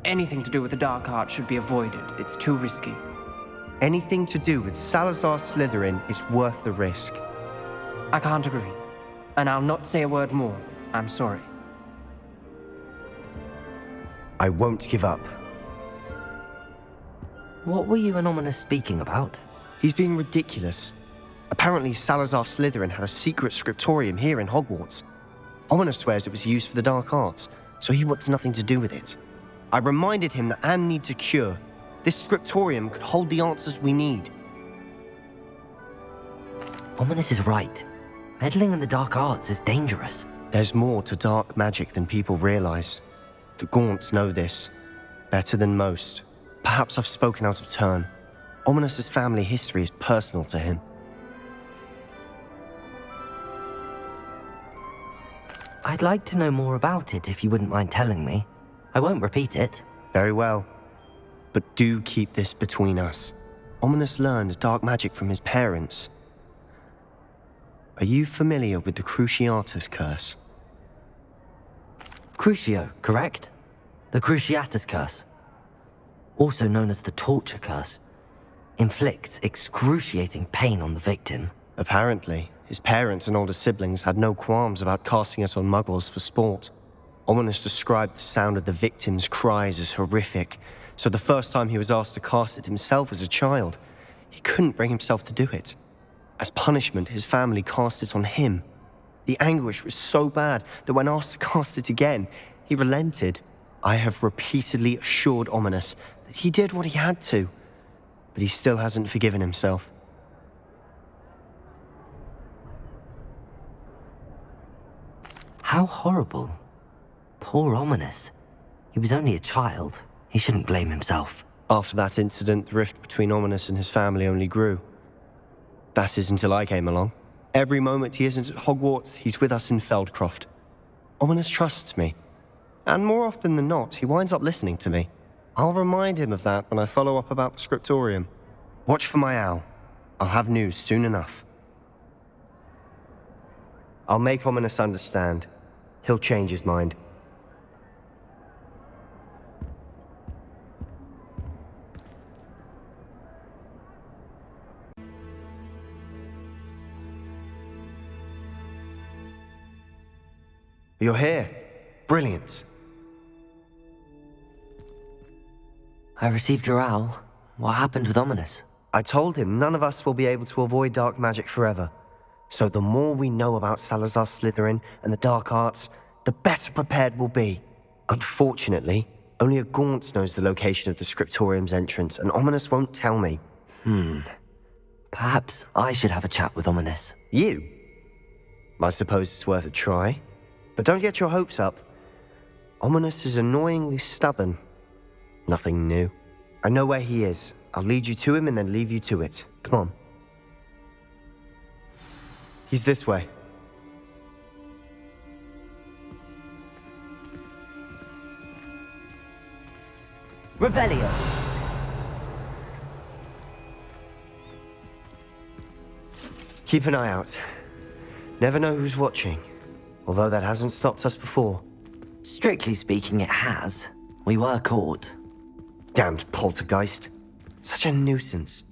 anything to do with the dark art should be avoided. It's too risky. Anything to do with Salazar Slytherin is worth the risk. I can't agree. And I'll not say a word more. I'm sorry. I won't give up. What were you and Ominous speaking about? He's being ridiculous. Apparently, Salazar Slytherin had a secret scriptorium here in Hogwarts. Ominous swears it was used for the dark arts, so he wants nothing to do with it. I reminded him that Anne needs a cure. This scriptorium could hold the answers we need. Ominous is right. Meddling in the dark arts is dangerous. There's more to dark magic than people realize. The Gaunts know this better than most. Perhaps I've spoken out of turn. Ominous's family history is personal to him. I'd like to know more about it if you wouldn't mind telling me. I won't repeat it. Very well. But do keep this between us. Ominous learned dark magic from his parents. Are you familiar with the Cruciatus Curse? Crucio, correct? The Cruciatus Curse. Also known as the Torture Curse. Inflicts excruciating pain on the victim. Apparently, his parents and older siblings had no qualms about casting it on muggles for sport. Ominous described the sound of the victim's cries as horrific, so the first time he was asked to cast it himself as a child, he couldn't bring himself to do it. As punishment, his family cast it on him. The anguish was so bad that when asked to cast it again, he relented. I have repeatedly assured Ominous that he did what he had to, but he still hasn't forgiven himself. How horrible. Poor Ominous. He was only a child. He shouldn't blame himself. After that incident, the rift between Ominous and his family only grew. That is until I came along. Every moment he isn't at Hogwarts, he's with us in Feldcroft. Ominous trusts me. And more often than not, he winds up listening to me. I'll remind him of that when I follow up about the scriptorium. Watch for my owl. I'll have news soon enough. I'll make Ominous understand. He'll change his mind. You're here. Brilliant. I received your owl. What happened with Ominous? I told him none of us will be able to avoid dark magic forever. So the more we know about Salazar Slytherin and the dark arts, the better prepared we'll be. Unfortunately, only a Gaunt knows the location of the scriptorium's entrance, and Ominous won't tell me. Perhaps I should have a chat with Ominous. You? I suppose it's worth a try. But don't get your hopes up. Ominous is annoyingly stubborn. Nothing new. I know where he is. I'll lead you to him and then leave you to it. Come on. He's this way. Revelio! Keep an eye out. Never know who's watching. Although that hasn't stopped us before. Strictly speaking, it has. We were caught. Damned poltergeist. Such a nuisance.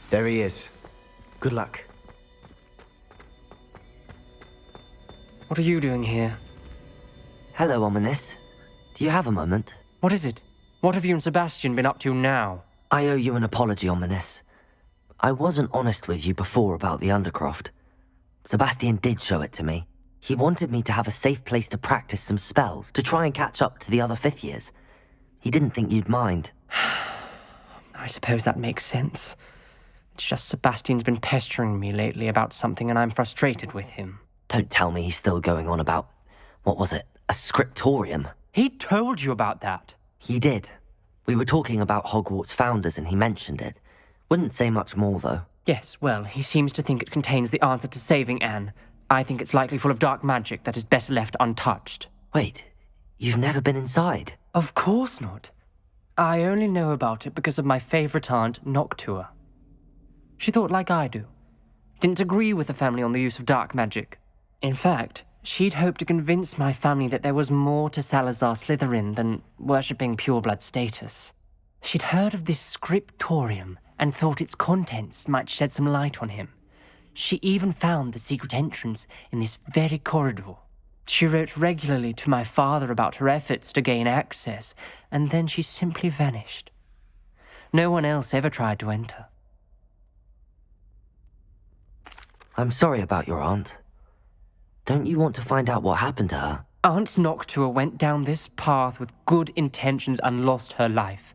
There he is. Good luck. What are you doing here? Hello, Ominous. Do you have a moment? What is it? What have you and Sebastian been up to now? I owe you an apology, Ominous. I wasn't honest with you before about the Undercroft. Sebastian did show it to me. He wanted me to have a safe place to practice some spells, to try and catch up to the other fifth years. He didn't think you'd mind. I suppose that makes sense. It's just Sebastian's been pestering me lately about something and I'm frustrated with him. Don't tell me he's still going on about, what was it, a scriptorium? He told you about that. He did. We were talking about Hogwarts founders and he mentioned it. Wouldn't say much more, though. Yes, well, he seems to think it contains the answer to saving Anne. I think it's likely full of dark magic that is better left untouched. Wait, you've never been inside? Of course not. I only know about it because of my favorite aunt, Noctua. She thought like I do. Didn't agree with the family on the use of dark magic. In fact, she'd hoped to convince my family that there was more to Salazar Slytherin than worshipping pureblood status. She'd heard of this scriptorium and thought its contents might shed some light on him. She even found the secret entrance in this very corridor. She wrote regularly to my father about her efforts to gain access, and then she simply vanished. No one else ever tried to enter. I'm sorry about your aunt. Don't you want to find out what happened to her? Aunt Noctua went down this path with good intentions and lost her life.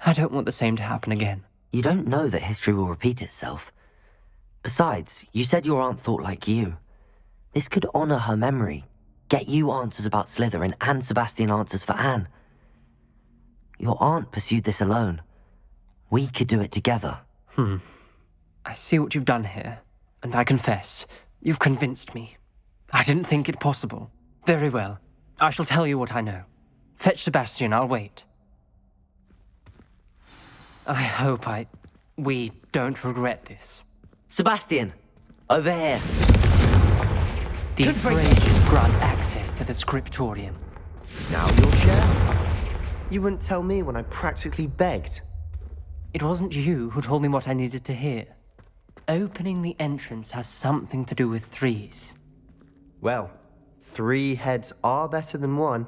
I don't want the same to happen again. You don't know that history will repeat itself. Besides, you said your aunt thought like you. This could honor her memory, get you answers about Slytherin and Sebastian answers for Anne. Your aunt pursued this alone. We could do it together. I see what you've done here, and I confess, you've convinced me. I didn't think it possible. Very well. I shall tell you what I know. Fetch Sebastian, I'll wait. I hope we don't regret this. Sebastian! Over here! These braziers grant access to the scriptorium. Now you'll share? You wouldn't tell me when I practically begged. It wasn't you who told me what I needed to hear. Opening the entrance has something to do with threes. Well, 3 heads are better than 1.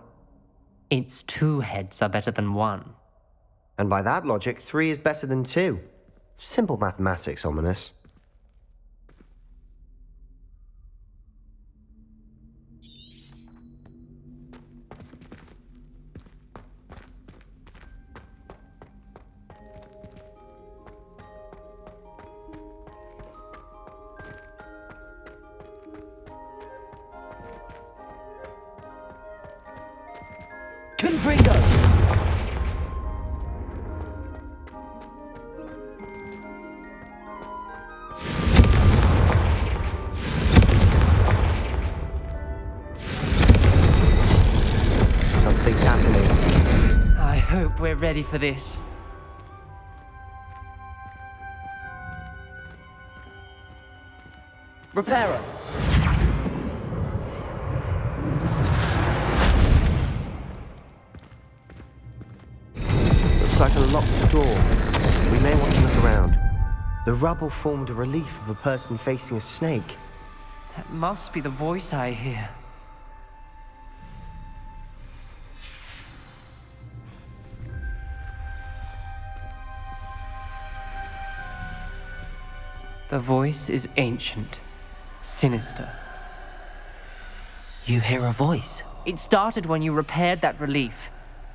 Its 2 heads are better than 1. And by that logic, 3 is better than 2. Simple mathematics, Ominous. Something's happening. I hope we're ready for this. Reparo! Looks like a locked door. We may want to look around. The rubble formed a relief of a person facing a snake. That must be the voice I hear. The voice is ancient, sinister. You hear a voice? It started when you repaired that relief.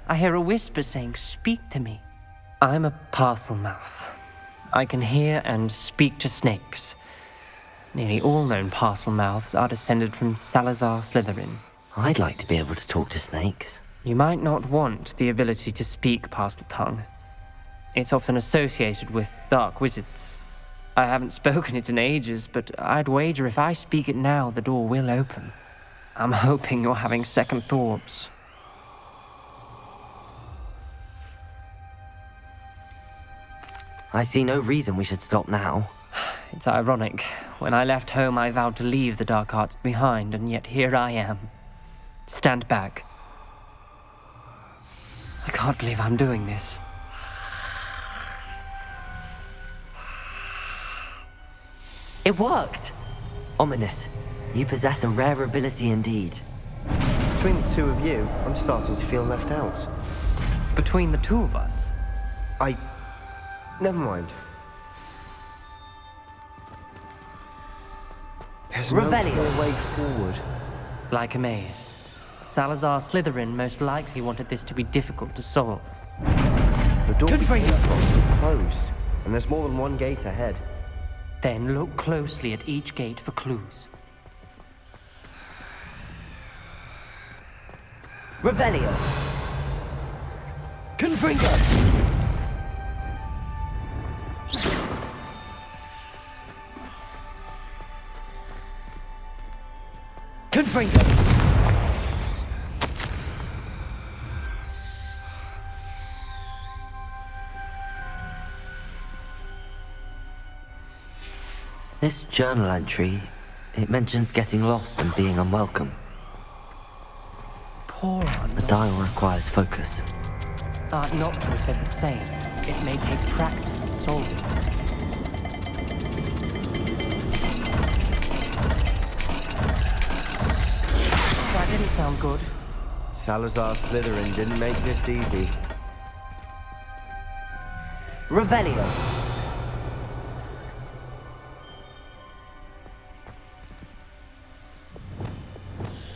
I hear a whisper saying, "Speak to me." I'm a parcel mouth. I can hear and speak to snakes. Nearly all known parcel mouths are descended from Salazar Slytherin. I'd like to be able to talk to snakes. You might not want the ability to speak parcel tongue. It's often associated with dark wizards. I haven't spoken it in ages, but I'd wager if I speak it now, the door will open. I'm hoping you're having second thoughts. I see no reason we should stop now. It's ironic. When I left home, I vowed to leave the dark arts behind, and yet here I am. Stand back. I can't believe I'm doing this. It worked! Ominous, you possess a rare ability indeed. Between the 2 of you, I'm starting to feel left out. Between the 2 of us, Never mind. There's no Revelio. clear way forward. like a maze. Salazar Slytherin most likely wanted this to be difficult to solve. The door we came from is closed, and there's more than one gate ahead. Then look closely at each gate for clues. Revelio. Confringo. Confringo! This journal entry, it mentions getting lost and being unwelcome. Poor Aunt The dial requires focus. Aunt Noctua said the same. It may take practice to solve it. That didn't sound good. Salazar Slytherin didn't make this easy. Revelio.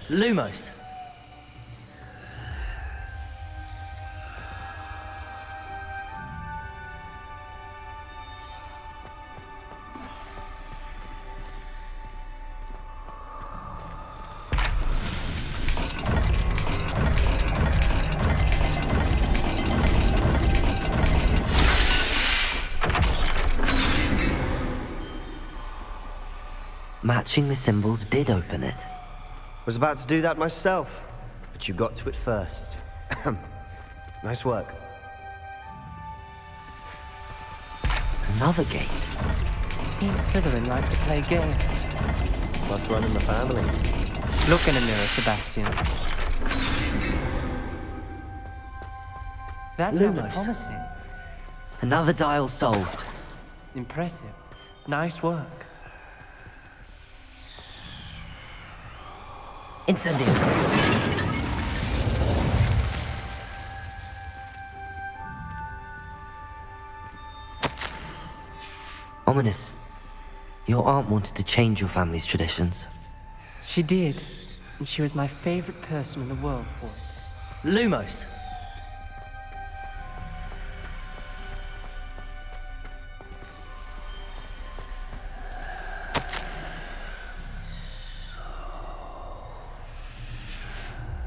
Lumos. Matching the symbols did open it. Was about to do that myself, but you got to it first. Nice work. Another gate. Seems Slytherin like to play games. Must run in the family. Look in the mirror, Sebastian. That sounded Lumos. promising. Another dial solved. Impressive. Nice work. Incendio. Ominous. Your aunt wanted to change your family's traditions. She did. And she was my favorite person in the world for it. Lumos.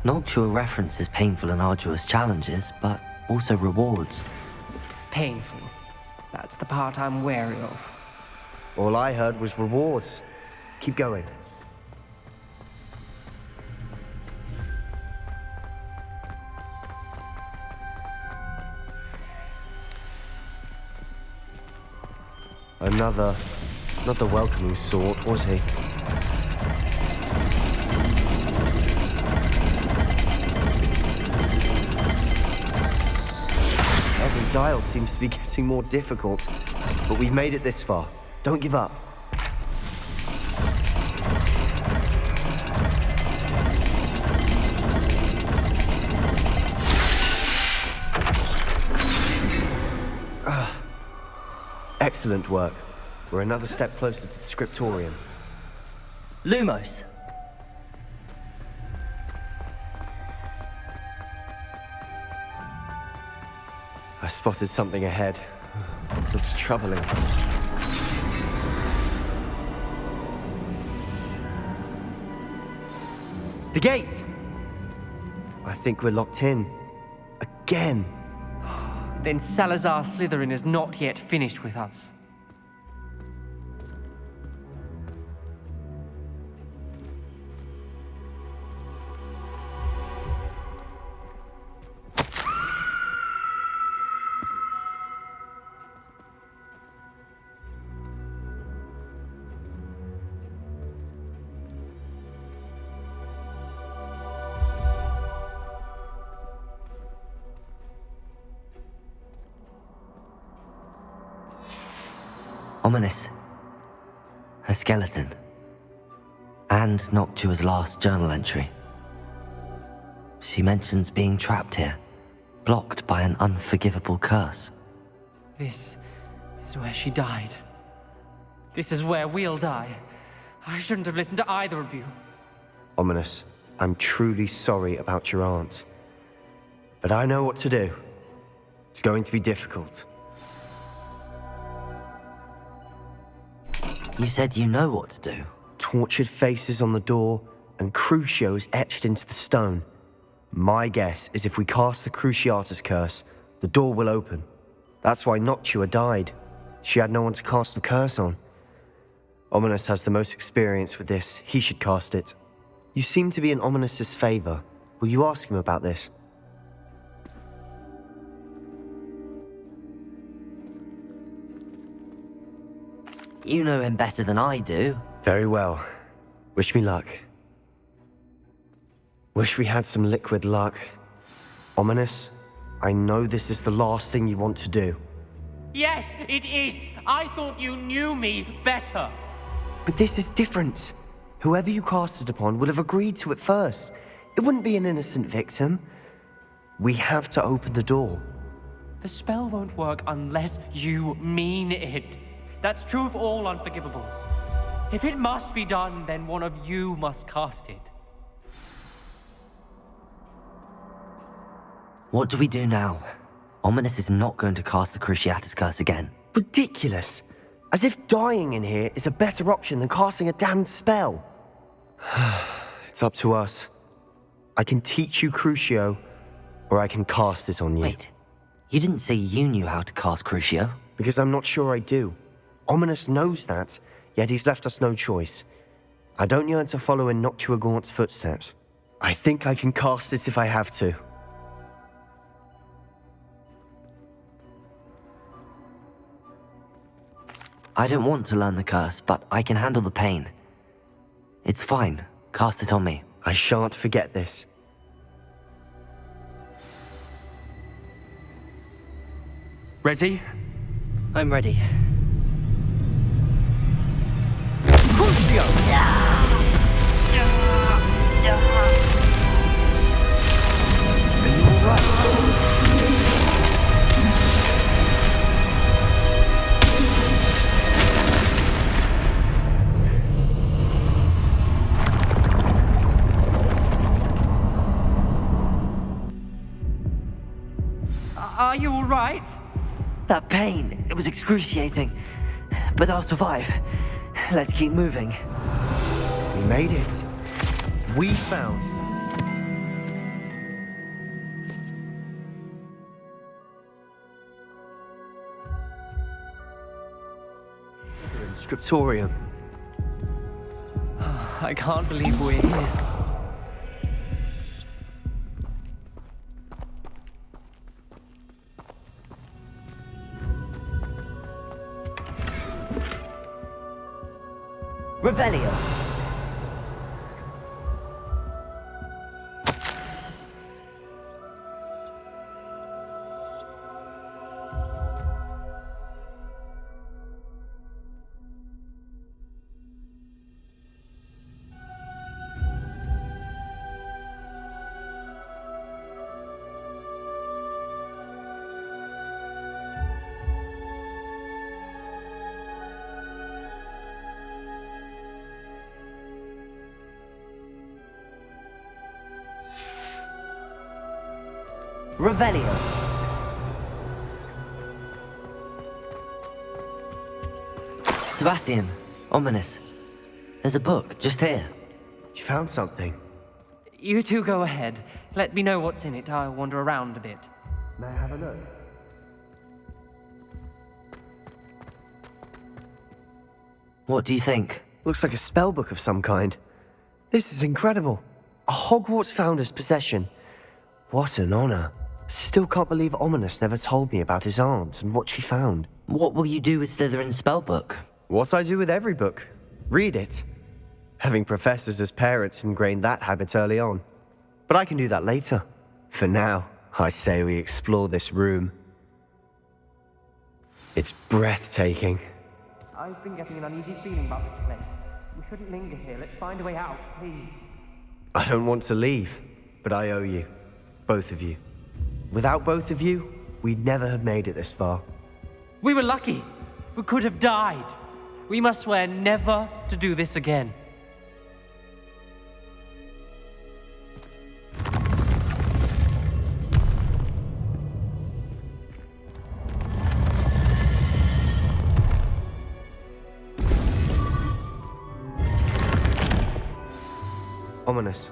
Noctua references painful and arduous challenges, but also rewards. Painful. That's the part I'm wary of. All I heard was rewards. Keep going. Another, not the welcoming sort, was he? Every dial seems to be getting more difficult, but we've made it this far. Don't give up. Excellent work. We're another step closer to the scriptorium. Lumos. I spotted something ahead. Looks troubling. The gate! I think we're locked in. Again. Then Salazar Slytherin is not yet finished with us. Ominous. Her skeleton. And Noctua's last journal entry. She mentions being trapped here, blocked by an unforgivable curse. This is where she died. This is where we'll die. I shouldn't have listened to either of you. Ominous, I'm truly sorry about your aunt. But I know what to do. It's going to be difficult. You said you know what to do. Tortured faces on the door and Crucios etched into the stone. My guess is if we cast the Cruciatus curse, the door will open. That's why Noctua died. She had no one to cast the curse on. Ominous has the most experience with this. He should cast it. You seem to be in Ominous' favor. Will you ask him about this? You know him better than I do. Very well. Wish me luck. Wish we had some liquid luck. Ominous, I know this is the last thing you want to do. Yes, it is. I thought you knew me better. But this is different. Whoever you cast it upon would have agreed to it first. It wouldn't be an innocent victim. We have to open the door. The spell won't work unless you mean it. That's true of all unforgivables. If it must be done, then one of you must cast it. What do we do now? Ominous is not going to cast the Cruciatus Curse again. Ridiculous. As if dying in here is a better option than casting a damned spell. It's up to us. I can teach you Crucio, or I can cast it on you. Wait, you didn't say you knew how to cast Crucio? Because I'm not sure I do. Ominous knows that, yet he's left us no choice. I don't yearn to follow in Noctua Gaunt's footsteps. I think I can cast it if I have to. I don't want to learn the curse, but I can handle the pain. It's fine. Cast it on me. I shan't forget this. Ready? I'm ready. Crucio! Are you alright? Are you all right? That pain, it was excruciating. But I'll survive. Let's keep moving. We made it. We found... Scriptorium. I can't believe we're here. Revelio. Revelio. Sebastian, Ominous. There's a book just here. You found something. You two go ahead. Let me know what's in it. I'll wander around a bit. May I have a look? What do you think? Looks like a spell book of some kind. This is incredible. A Hogwarts founder's possession. What an honor. Still can't believe Ominous never told me about his aunt and what she found. What will you do with Slytherin's spellbook? What I do with every book. Read it. Having professors as parents ingrained that habit early on. But I can do that later. For now, I say we explore this room. It's breathtaking. I've been getting an uneasy feeling about this place. We shouldn't linger here. Let's find a way out, please. I don't want to leave, but I owe you. Both of you. Without both of you, we'd never have made it this far. We were lucky. We could have died. We must swear never to do this again. Ominous.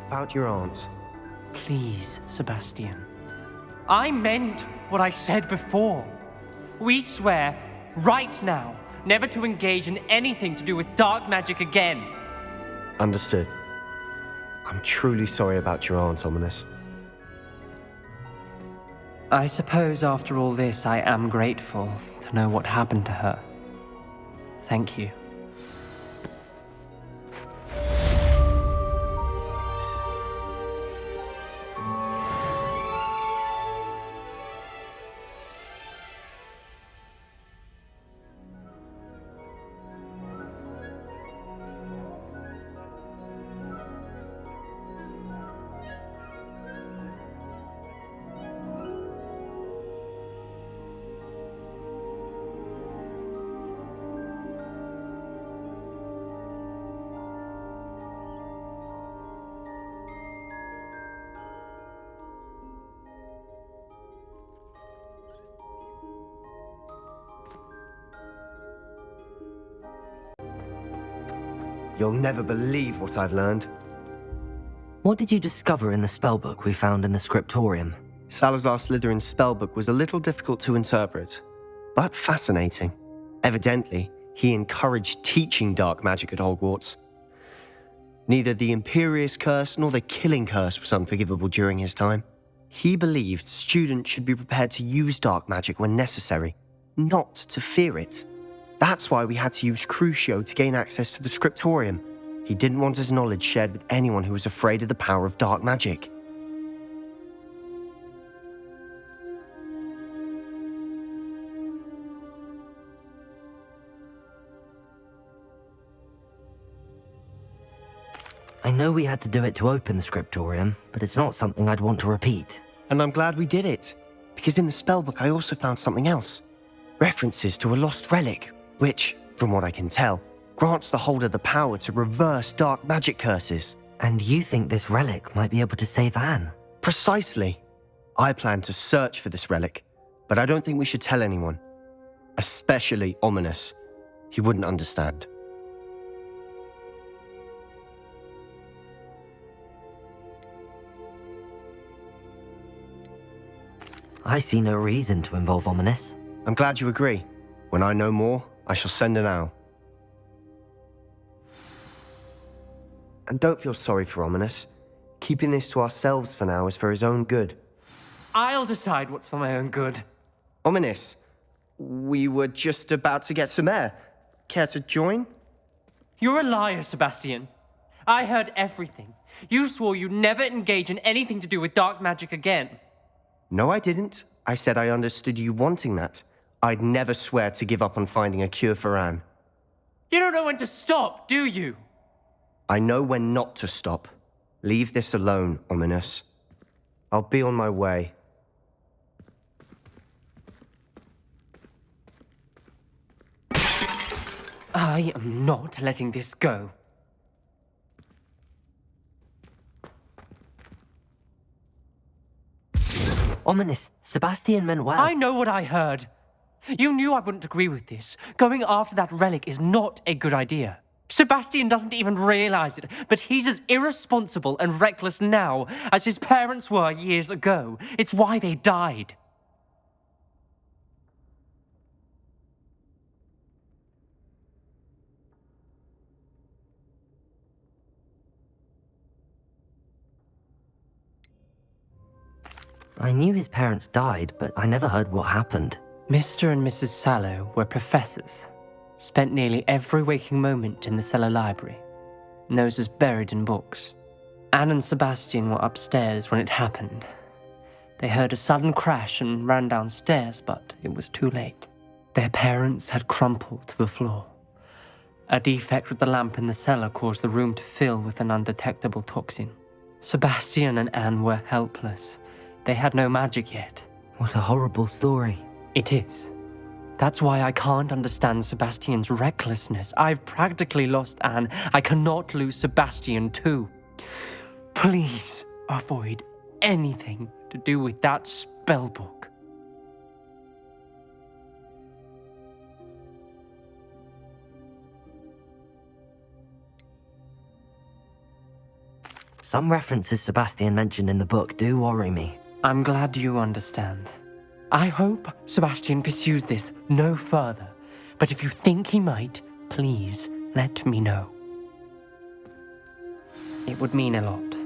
About your aunt. Please, Sebastian. I meant what I said before. We swear, right now, never to engage in anything to do with dark magic again. Understood. I'm truly sorry about your aunt, Ominous. I suppose after all this, I am grateful to know what happened to her. Thank you. You'll never believe what I've learned. What did you discover in the spellbook we found in the scriptorium? Salazar Slytherin's spellbook was a little difficult to interpret, but fascinating. Evidently, he encouraged teaching dark magic at Hogwarts. Neither the Imperious Curse nor the Killing Curse was unforgivable during his time. He believed students should be prepared to use dark magic when necessary, not to fear it. That's why we had to use Crucio to gain access to the scriptorium. He didn't want his knowledge shared with anyone who was afraid of the power of dark magic. I know we had to do it to open the scriptorium, but it's not something I'd want to repeat. And I'm glad we did it, because in the spellbook I also found something else. References to a lost relic, which, from what I can tell, grants the holder the power to reverse dark magic curses. And you think this relic might be able to save Anne? Precisely. I plan to search for this relic, but I don't think we should tell anyone. Especially Ominous. He wouldn't understand. I see no reason to involve Ominous. I'm glad you agree. When I know more, I shall send an owl. And don't feel sorry for Ominous. Keeping this to ourselves for now is for his own good. I'll decide what's for my own good. Ominous, we were just about to get some air. Care to join? You're a liar, Sebastian. I heard everything. You swore you'd never engage in anything to do with dark magic again. No, I didn't. I said I understood you wanting that. I'd never swear to give up on finding a cure for Anne. You don't know when to stop, do you? I know when not to stop. Leave this alone, Ominous. I'll be on my way. I am not letting this go. Ominous, Sebastian meant well. I know what I heard. You knew I wouldn't agree with this. Going after that relic is not a good idea. Sebastian doesn't even realize it, but he's as irresponsible and reckless now as his parents were years ago. It's why they died. I knew his parents died, but I never heard what happened. Mr. and Mrs. Sallow were professors. Spent nearly every waking moment in the cellar library, noses buried in books. Anne and Sebastian were upstairs when it happened. They heard a sudden crash and ran downstairs, but it was too late. Their parents had crumpled to the floor. A defect with the lamp in the cellar caused the room to fill with an undetectable toxin. Sebastian and Anne were helpless. They had no magic yet. What a horrible story. It is. That's why I can't understand Sebastian's recklessness. I've practically lost Anne. I cannot lose Sebastian too. Please avoid anything to do with that spellbook. Some references Sebastian mentioned in the book do worry me. I'm glad you understand. I hope Sebastian pursues this no further, but if you think he might, please let me know. It would mean a lot.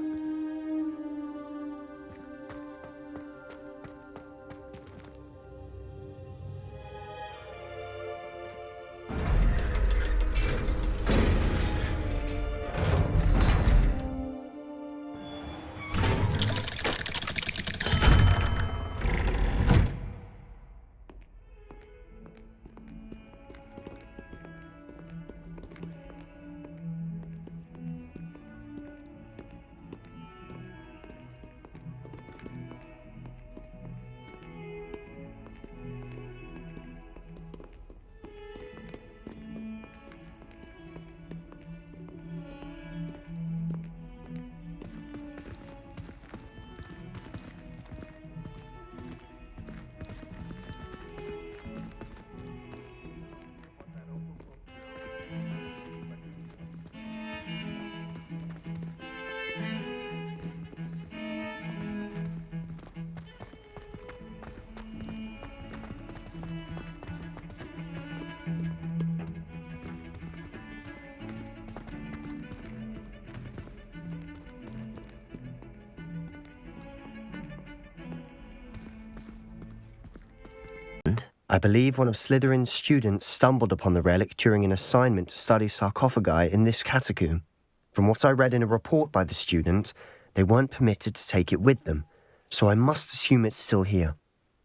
I believe one of Slytherin's students stumbled upon the relic during an assignment to study sarcophagi in this catacomb. From what I read in a report by the student, they weren't permitted to take it with them, so I must assume it's still here.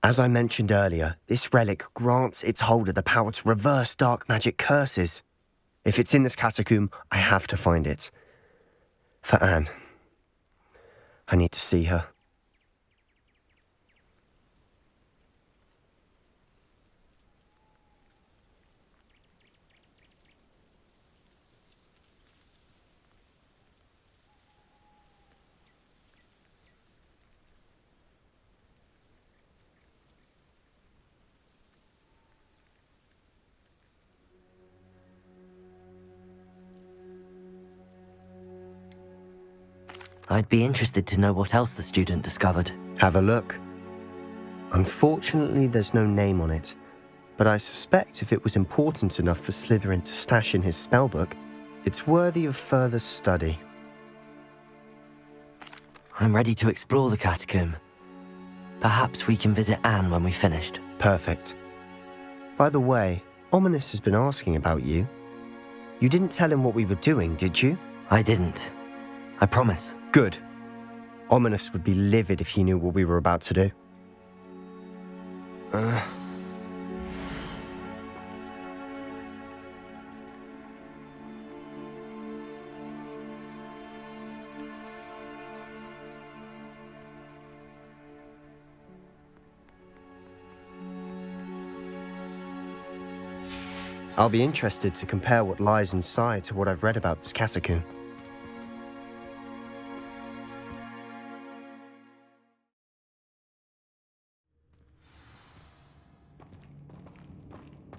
As I mentioned earlier, this relic grants its holder the power to reverse dark magic curses. If it's in this catacomb, I have to find it. For Anne. I need to see her. I'd be interested to know what else the student discovered. Have a look. Unfortunately, there's no name on it, but I suspect if it was important enough for Slytherin to stash in his spellbook, it's worthy of further study. I'm ready to explore the catacomb. Perhaps we can visit Anne when we've finished. Perfect. By the way, Ominous has been asking about you. You didn't tell him what we were doing, did you? I didn't. I promise. Good. Ominous would be livid if he knew what we were about to do. I'll be interested to compare what lies inside to what I've read about this catacomb.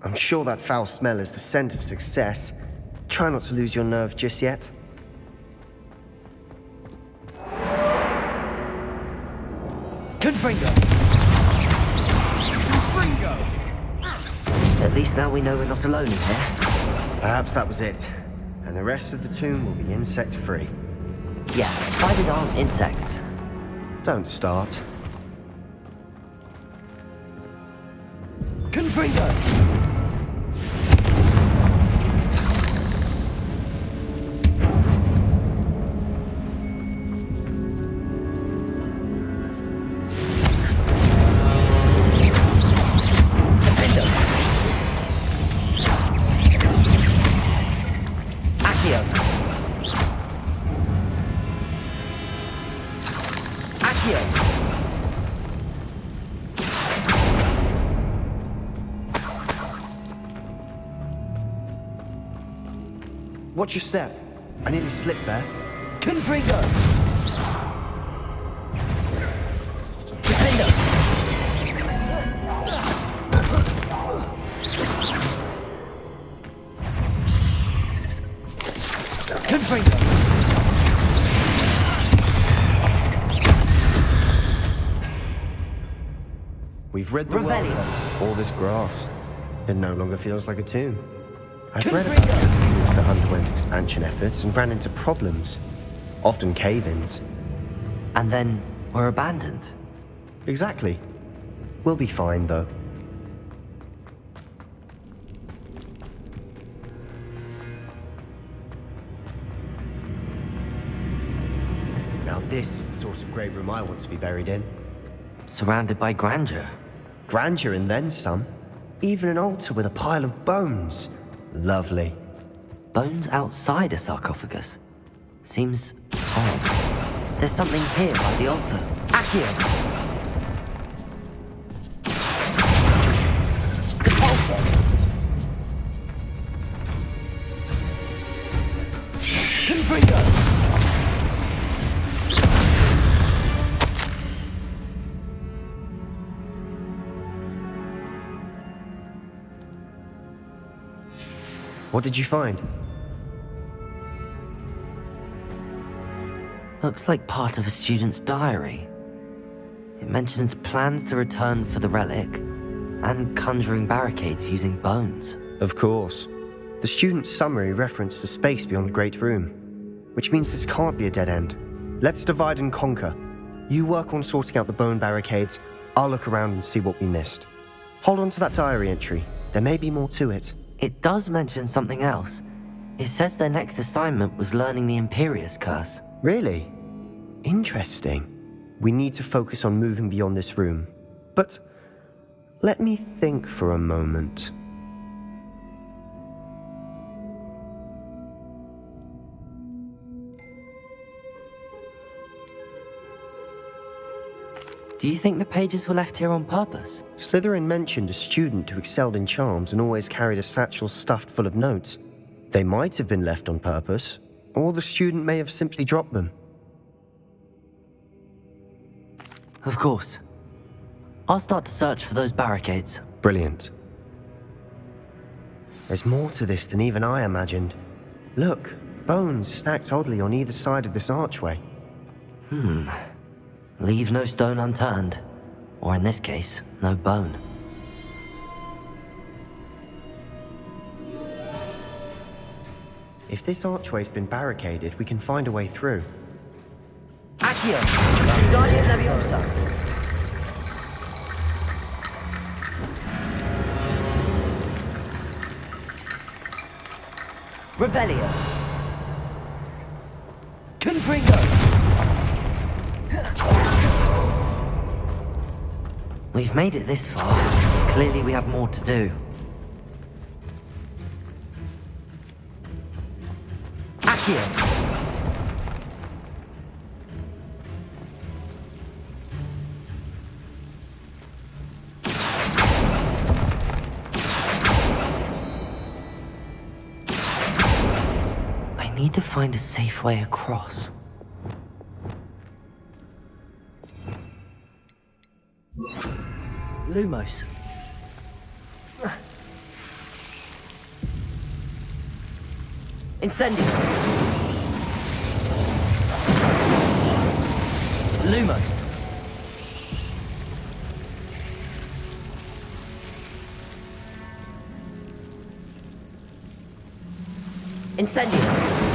I'm sure that foul smell is the scent of success. Try not to lose your nerve just yet. Confringo! At least now we know we're not alone in here. Perhaps that was it. And the rest of the tomb will be insect-free. Yeah, spiders aren't insects. Don't start. Confringo! Watch your step. I nearly slipped there. Confringo! Defender! Confringo! We've rid the world Revelio. of all this grass. It no longer feels like a tomb. I've read Confringo. about catacombs that underwent expansion efforts and ran into problems. Often cave-ins. And then we're abandoned. Exactly. We'll be fine, though. Now this is the sort of great room I want to be buried in. Surrounded by grandeur. Grandeur and then some. Even an altar with a pile of bones. Lovely. Bones outside a sarcophagus. Seems odd. There's something here by the altar. Accio! Depulso! Confringo! What did you find? Looks like part of a student's diary. It mentions plans to return for the relic and conjuring barricades using bones. Of course. The student's summary referenced a space beyond the Great Room, which means this can't be a dead end. Let's divide and conquer. You work on sorting out the bone barricades, I'll look around and see what we missed. Hold on to that diary entry. There may be more to it. It does mention something else. It says their next assignment was learning the Imperius Curse. Really? Interesting. We need to focus on moving beyond this room. But let me think for a moment. Do you think the pages were left here on purpose? Slytherin mentioned a student who excelled in charms and always carried a satchel stuffed full of notes. They might have been left on purpose, or the student may have simply dropped them. Of course. I'll start to search for those barricades. Brilliant. There's more to this than even I imagined. Look, bones stacked oddly on either side of this archway. Leave no stone unturned. Or in this case, no bone. If this archway's been barricaded, we can find a way through. Accio! Wingardium Leviosa! Revelio! Confringo! We've made it this far. Clearly we have more to do. Accio! I need to find a safe way across. Lumos. Incendio. Lumos. Incendio.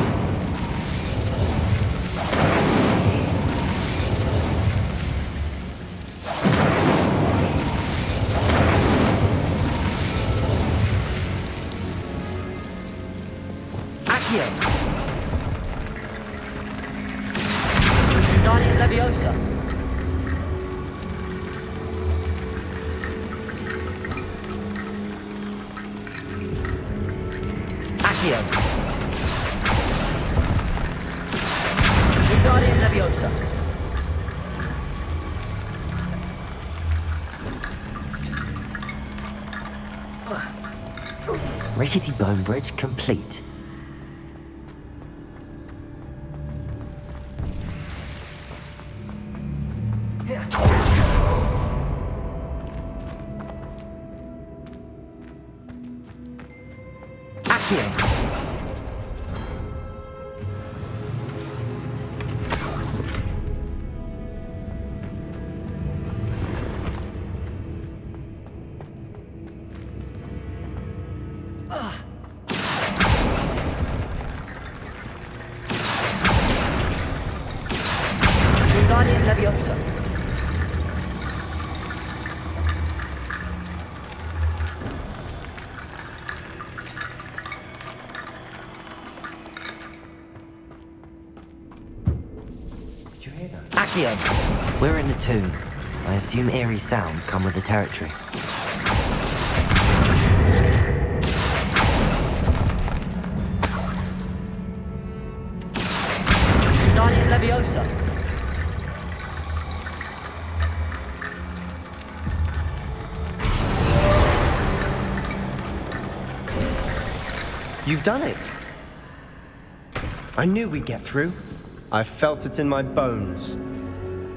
Wingardium Leviosa. Accio. Wingardium Leviosa. Rickety bone bridge complete. Wingardium Leviosa. Did you hear that? Accio. We're in the tomb. I assume eerie sounds come with the territory. Wingardium Leviosa. You've done it! I knew we'd get through. I felt it in my bones.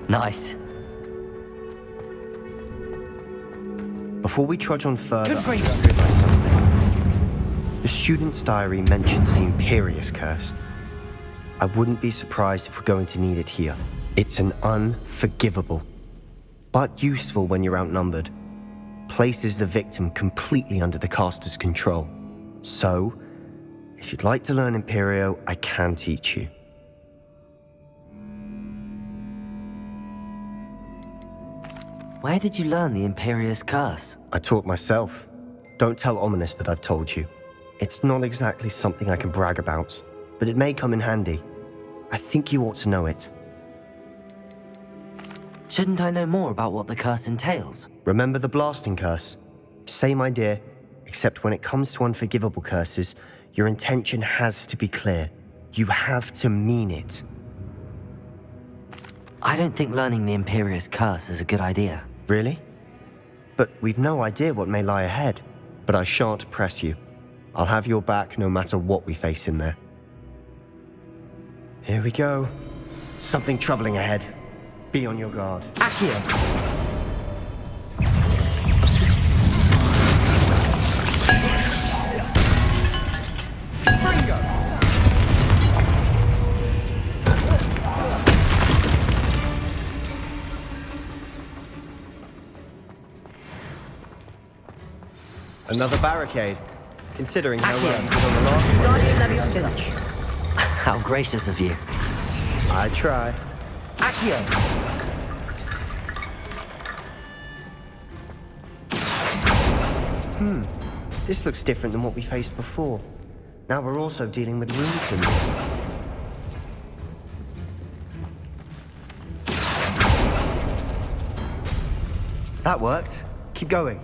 Nice. Before we trudge on further, Good I friend. just realized something. The student's diary mentions the Imperius Curse. I wouldn't be surprised if we're going to need it here. It's an unforgivable, but useful when you're outnumbered. Places the victim completely under the caster's control. So, if you'd like to learn Imperio, I can teach you. Where did you learn the Imperious Curse? I taught myself. Don't tell Ominous that I've told you. It's not exactly something I can brag about, but it may come in handy. I think you ought to know it. Shouldn't I know more about what the curse entails? Remember the blasting curse? Same idea, except when it comes to unforgivable curses, your intention has to be clear. You have to mean it. I don't think learning the Imperious Curse is a good idea. Really? But we've no idea what may lie ahead. But I shan't press you. I'll have your back no matter what we face in there. Here we go. Something troubling ahead. Be on your guard. Accio! Another barricade. Considering how well you did on the last one. How gracious of you. I try. Accio! This looks different than what we faced before. Now we're also dealing with rune symbols. That worked. Keep going.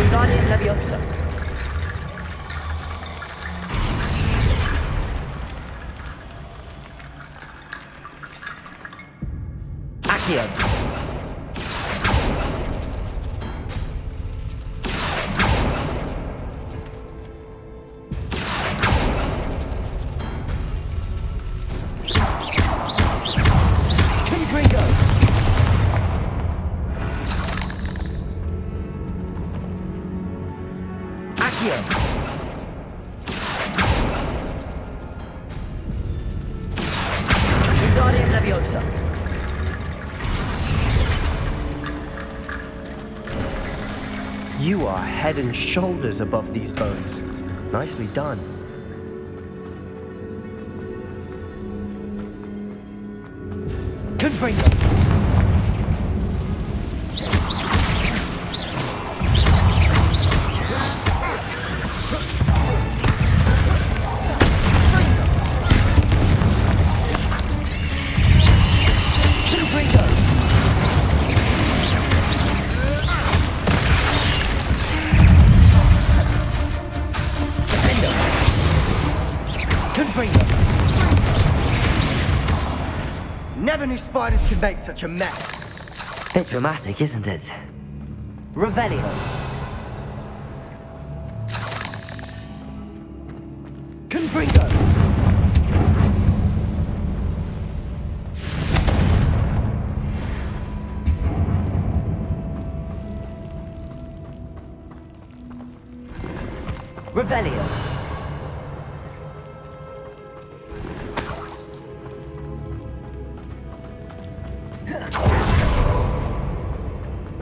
Wingardium Leviosa. Accio. Wingardium Leviosa. You are head and shoulders above these bones. Nicely done. Confringo. Never knew spiders could make such a mess. Bit dramatic, isn't it? Revelio. Confringo. Revelio.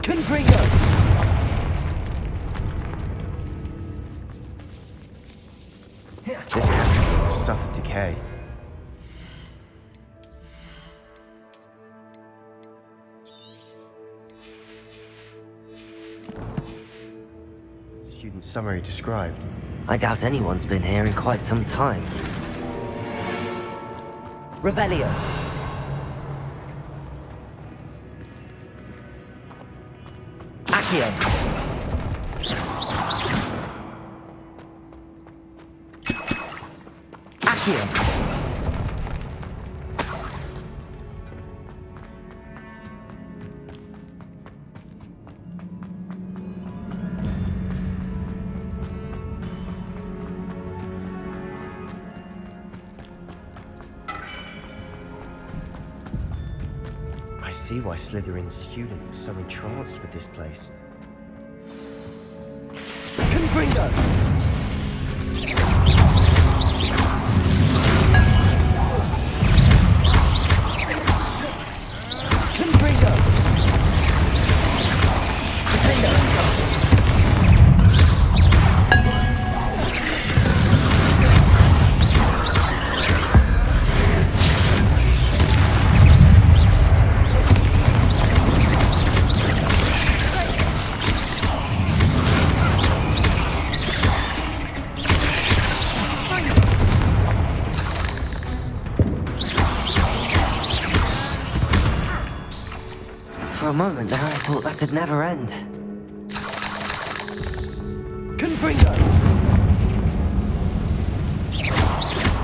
Confringo. This category will suffer decay. Student summary described. I doubt anyone's been here in quite some time. Revelio. Accio. Accio. I see why Slytherin's student was so entranced with this place. Confringo. Confringo. Confringo. a moment there, I thought that'd never end. Confringo!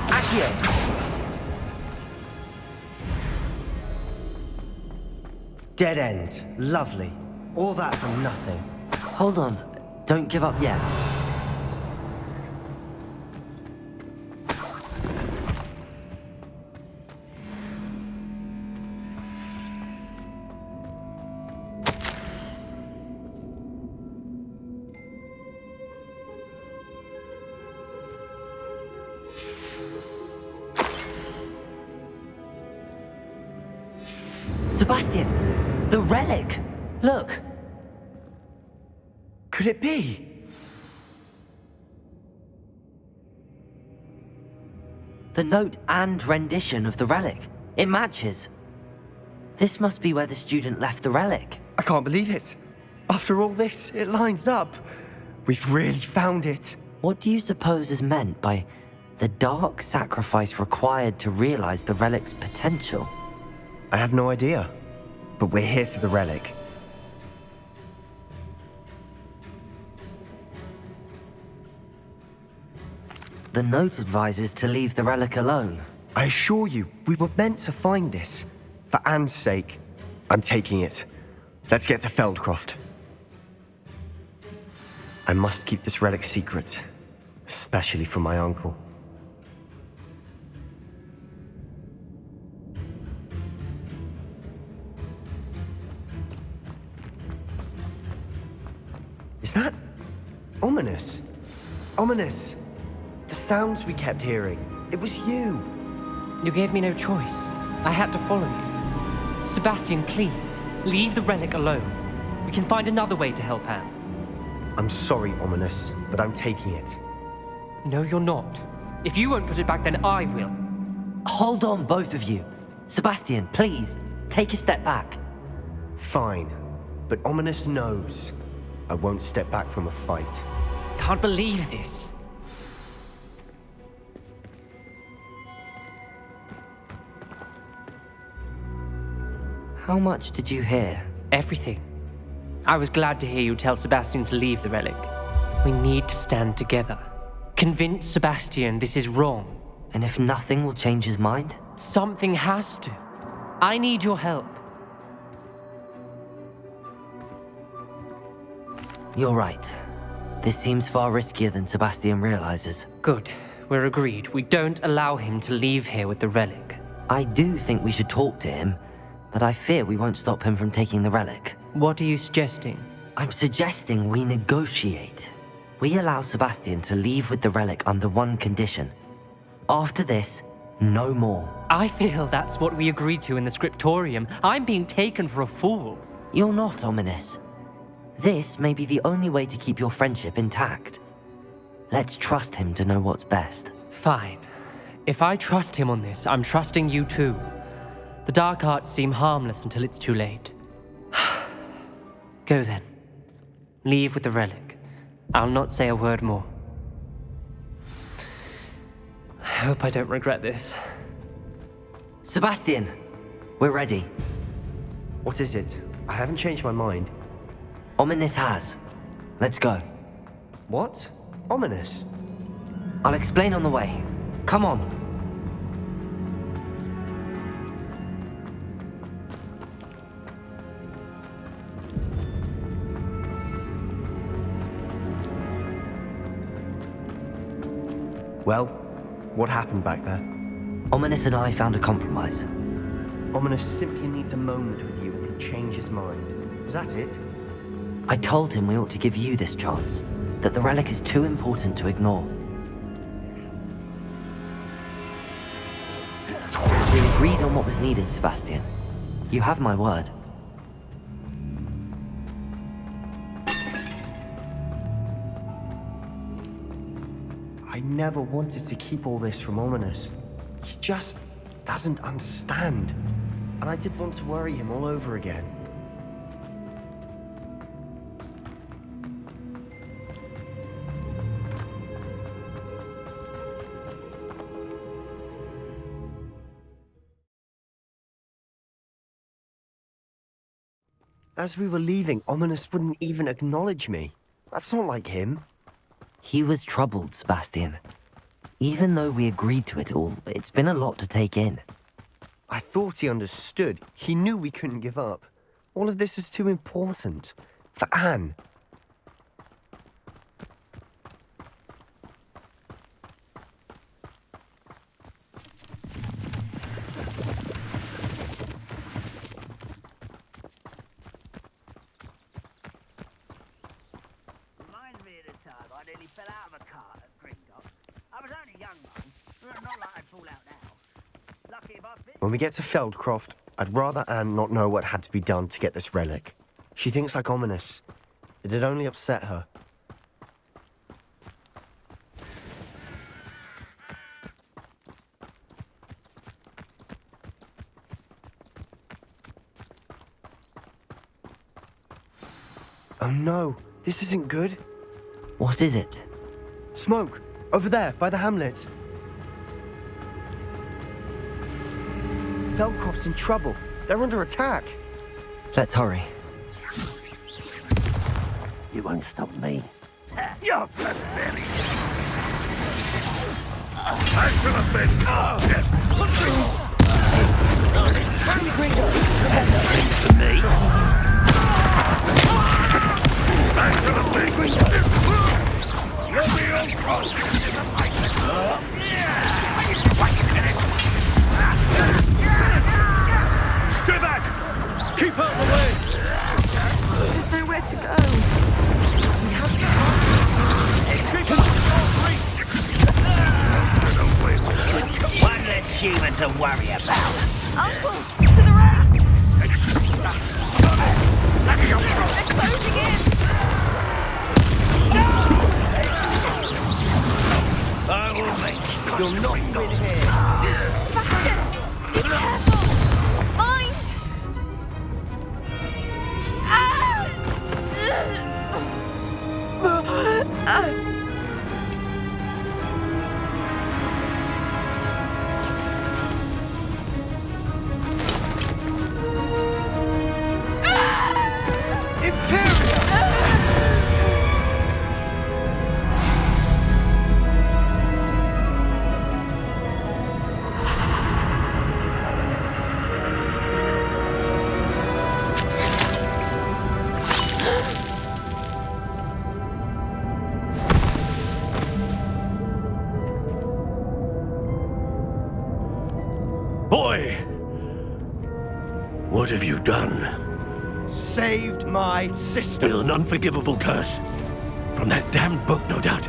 Accio! Dead end. Lovely. All that for nothing. Hold on. Don't give up yet. Sebastian! The relic! Look! Could it be? The note and rendition of the relic. It matches. This must be where the student left the relic. I can't believe it. After all this, it lines up. We've really found it. What do you suppose is meant by the dark sacrifice required to realize the relic's potential? I have no idea. But we're here for the relic. The note advises to leave the relic alone. I assure you, we were meant to find this. For Anne's sake. I'm taking it. Let's get to Feldcroft. I must keep this relic secret. Especially from my uncle. Is that ominous? Ominous. The sounds we kept hearing. It was you. You gave me no choice. I had to follow you. Sebastian, please, leave the relic alone. We can find another way to help Anne. I'm sorry, Ominous, but I'm taking it. No, you're not. If you won't put it back, then I will. Hold on, both of you. Sebastian, please, take a step back. Fine, but Ominous knows. I won't step back from a fight. Can't believe this. How much did you hear? Everything. I was glad to hear you tell Sebastian to leave the relic. We need to stand together. Convince Sebastian this is wrong. And if nothing will change his mind? Something has to. I need your help. You're right. This seems far riskier than Sebastian realizes. Good. We're agreed. We don't allow him to leave here with the relic. I do think we should talk to him, but I fear we won't stop him from taking the relic. What are you suggesting? I'm suggesting we negotiate. We allow Sebastian to leave with the relic under one condition. After this, no more. I feel that's what we agreed to in the scriptorium. I'm being taken for a fool. You're not, Ominous. This may be the only way to keep your friendship intact. Let's trust him to know what's best. Fine. If I trust him on this, I'm trusting you too. The dark arts seem harmless until it's too late. Go then. Leave with the relic. I'll not say a word more. I hope I don't regret this. Sebastian, we're ready. What is it? I haven't changed my mind. Ominous has. Let's go. What? Ominous? I'll explain on the way. Come on. Well, what happened back there? Ominous and I found a compromise. Ominous simply needs a moment with you and he'll change his mind. Is that it? I told him we ought to give you this chance, that the relic is too important to ignore. We agreed on what was needed, Sebastian. You have my word. I never wanted to keep all this from Ominous. He just doesn't understand. And I didn't want to worry him all over again. As we were leaving, Ominous wouldn't even acknowledge me. That's not like him. He was troubled, Sebastian. Even though we agreed to it all, it's been a lot to take in. I thought he understood. He knew we couldn't give up. All of this is too important. For Anne. Reminds me of the time I nearly fell out of a cart at Gringotts. I was only a young one. Not like I'd fall out now. Lucky if I've been... When we get to Feldcroft, I'd rather Anne not know what had to be done to get this relic. She thinks like Ominous. It'd only upset her. Oh no, this isn't good. What is it? Smoke! Over there, by the hamlet. Feldcroft's in trouble. They're under attack. Let's hurry. You won't stop me. You're pathetic. I should have been. Thanks to me. I should have been. You'll be on front. Stay back! Keep out of the way! There's nowhere to go. We have to Escape from One less human to worry about. Uncle, to the right. They're closing in. I will make You'll not win here. Sebastian, be careful. Mind. Boy! What have you done? Saved my sister. With an unforgivable curse. From that damned book, no doubt.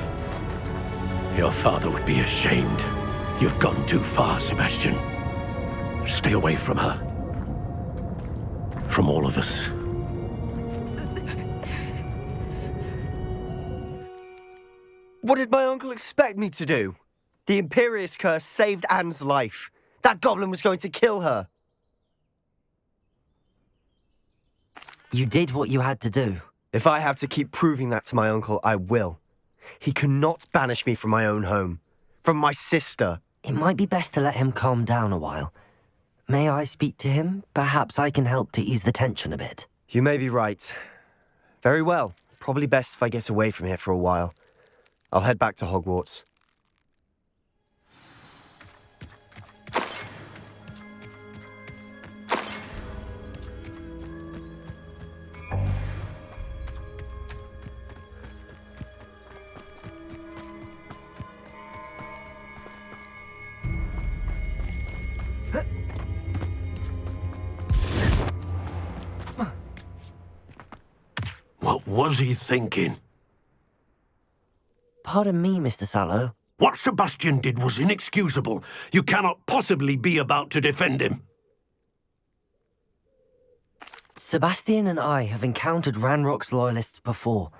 Your father would be ashamed. You've gone too far, Sebastian. Stay away from her. From all of us. What did my uncle expect me to do? The Imperious curse saved Anne's life. That goblin was going to kill her. You did what you had to do. If I have to keep proving that to my uncle, I will. He cannot banish me from my own home. From my sister. It might be best to let him calm down a while. May I speak to him? Perhaps I can help to ease the tension a bit. You may be right. Very well. Probably best if I get away from here for a while. I'll head back to Hogwarts. What was he thinking? Pardon me, Mr. Sallow. What Sebastian did was inexcusable. You cannot possibly be about to defend him. Sebastian and I have encountered Ranrock's loyalists before.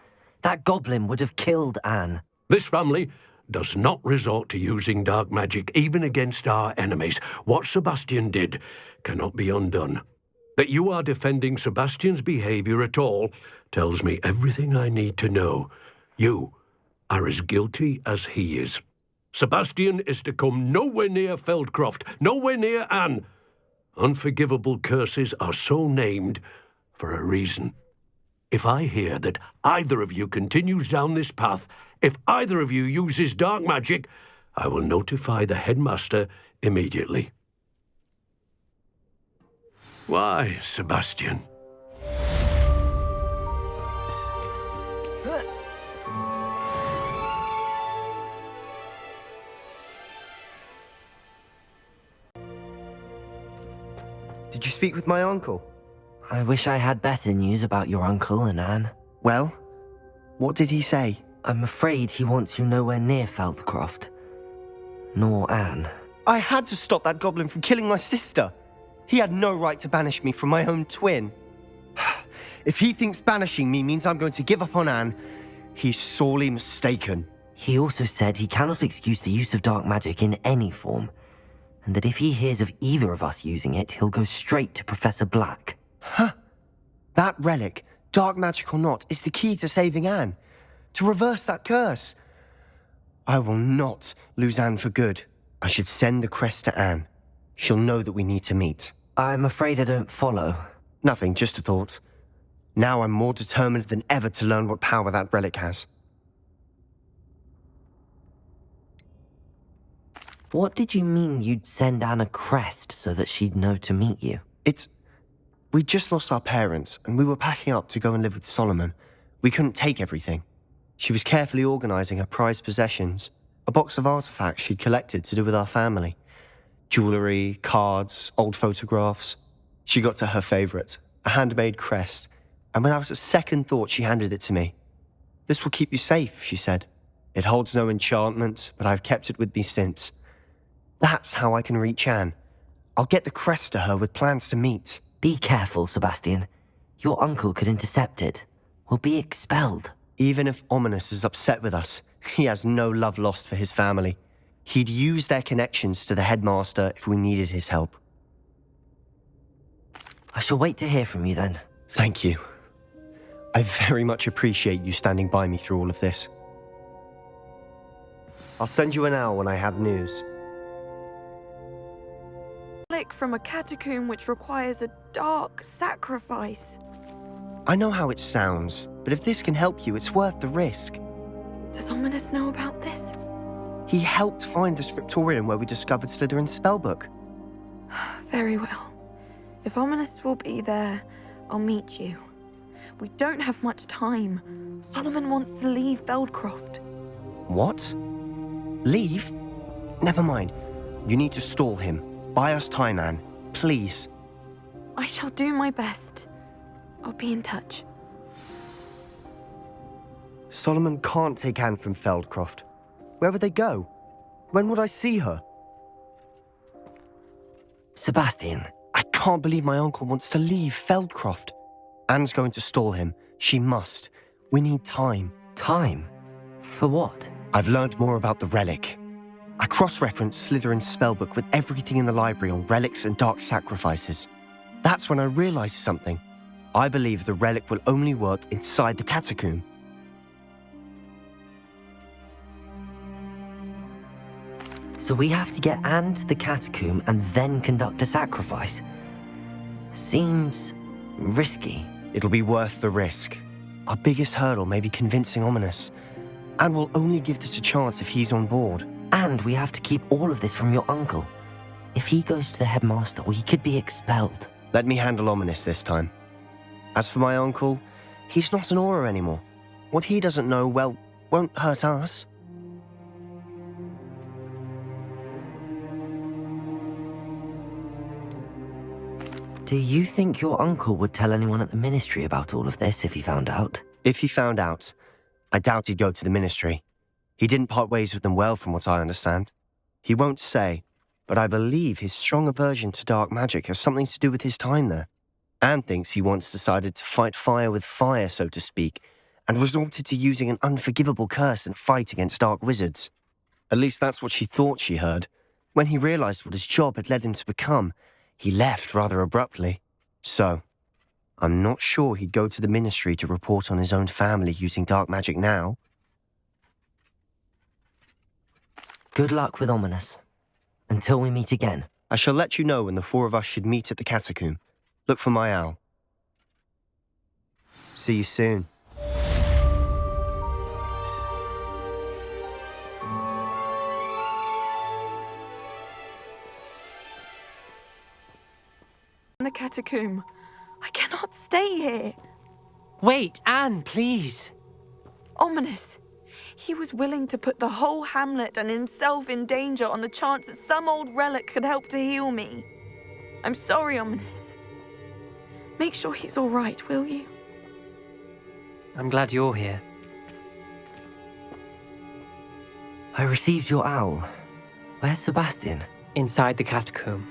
That goblin would have killed Anne. This family does not resort to using dark magic even against our enemies. What Sebastian did cannot be undone. That you are defending Sebastian's behavior at all tells me everything I need to know. You are as guilty as he is. Sebastian is to come nowhere near Feldcroft, nowhere near Anne. Unforgivable curses are so named for a reason. If I hear that either of you continues down this path, if either of you uses dark magic, I will notify the headmaster immediately. Why, Sebastian? Did you speak with my uncle? I wish I had better news about your uncle and Anne. Well, what did he say? I'm afraid he wants you nowhere near Feldcroft. Nor Anne. I had to stop that goblin from killing my sister. He had no right to banish me from my own twin. If he thinks banishing me means I'm going to give up on Anne, he's sorely mistaken. He also said he cannot excuse the use of dark magic in any form, and that if he hears of either of us using it, he'll go straight to Professor Black. Huh? That relic, dark magic or not, is the key to saving Anne. To reverse that curse. I will not lose Anne for good. I should send the crest to Anne. She'll know that we need to meet. I'm afraid I don't follow. Nothing, just a thought. Now I'm more determined than ever to learn what power that relic has. What did you mean you'd send Anne a crest so that she'd know to meet you? We just lost our parents, and we were packing up to go and live with Solomon. We couldn't take everything. She was carefully organizing her prized possessions, a box of artifacts she'd collected to do with our family. Jewelry, cards, old photographs. She got to her favorite, a handmade crest, and without a second thought she handed it to me. "This will keep you safe," she said. "It holds no enchantment, but I've kept it with me since. That's how I can reach Anne. I'll get the crest to her with plans to meet." Be careful, Sebastian. Your uncle could intercept it. We'll be expelled. Even if Ominous is upset with us, he has no love lost for his family. He'd use their connections to the headmaster if we needed his help. I shall wait to hear from you then. Thank you. I very much appreciate you standing by me through all of this. I'll send you an owl when I have news. Relic from a catacomb which requires a dark sacrifice. I know how it sounds, but if this can help you, it's worth the risk. Does Ominous know about this? He helped find the scriptorium where we discovered Slytherin's spellbook. Very well. If Ominous will be there, I'll meet you. We don't have much time. Solomon wants to leave Feldcroft. What? Leave? Never mind. You need to stall him. Buy us time, Anne. Please. I shall do my best. I'll be in touch. Solomon can't take Anne from Feldcroft. Where would they go? When would I see her? Sebastian. I can't believe my uncle wants to leave Feldcroft. Anne's going to stall him. She must. We need time. Time? For what? I've learned more about the relic. I cross-referenced Slytherin's spellbook with everything in the library on relics and dark sacrifices. That's when I realized something. I believe the relic will only work inside the catacomb. So we have to get Anne to the catacomb and then conduct a sacrifice. Seems risky. It'll be worth the risk. Our biggest hurdle may be convincing Ominous. And we'll only give this a chance if he's on board. And we have to keep all of this from your uncle. If he goes to the headmaster, we could be expelled. Let me handle Ominous this time. As for my uncle, he's not an Auror anymore. What he doesn't know, well, won't hurt us. Do you think your uncle would tell anyone at the ministry about all of this if he found out? If he found out, I doubt he'd go to the ministry. He didn't part ways with them well, from what I understand. He won't say, but I believe his strong aversion to dark magic has something to do with his time there. Anne thinks he once decided to fight fire with fire, so to speak, and resorted to using an unforgivable curse in a fight against dark wizards. At least that's what she thought she heard. When he realized what his job had led him to become, he left rather abruptly. So, I'm not sure he'd go to the ministry to report on his own family using dark magic now. Good luck with Ominous. Until we meet again. I shall let you know when the four of us should meet at the catacomb. Look for my owl. See you soon. In the catacomb. I cannot stay here. Wait, Anne, please. Ominous. He was willing to put the whole hamlet and himself in danger on the chance that some old relic could help to heal me. I'm sorry, Ominous. Make sure he's all right, will you? I'm glad you're here. I received your owl. Where's Sebastian? Inside the catacomb.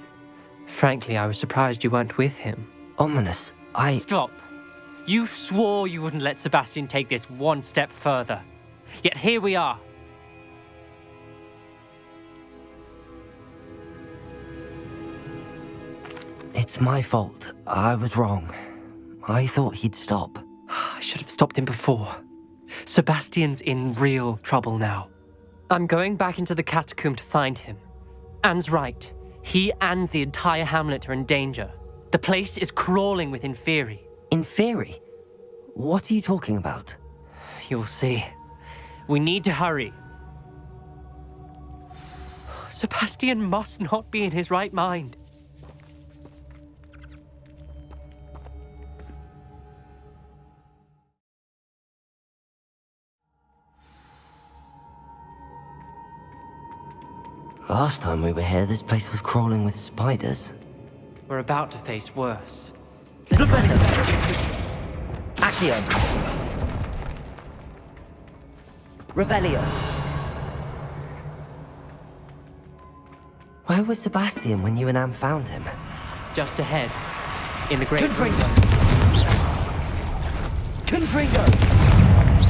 Frankly, I was surprised you weren't with him. Ominous, Stop. You swore you wouldn't let Sebastian take this one step further. Yet here we are. It's my fault. I was wrong. I thought he'd stop. I should have stopped him before. Sebastian's in real trouble now. I'm going back into the catacomb to find him. Anne's right. He and the entire hamlet are in danger. The place is crawling with Inferi. Inferi? What are you talking about? You'll see. We need to hurry. Sebastian must not be in his right mind. Last time we were here, this place was crawling with spiders. We're about to face worse. Accio! Revelio! Where was Sebastian when you and Anne found him? Just ahead, in the great Confringo! Confringo!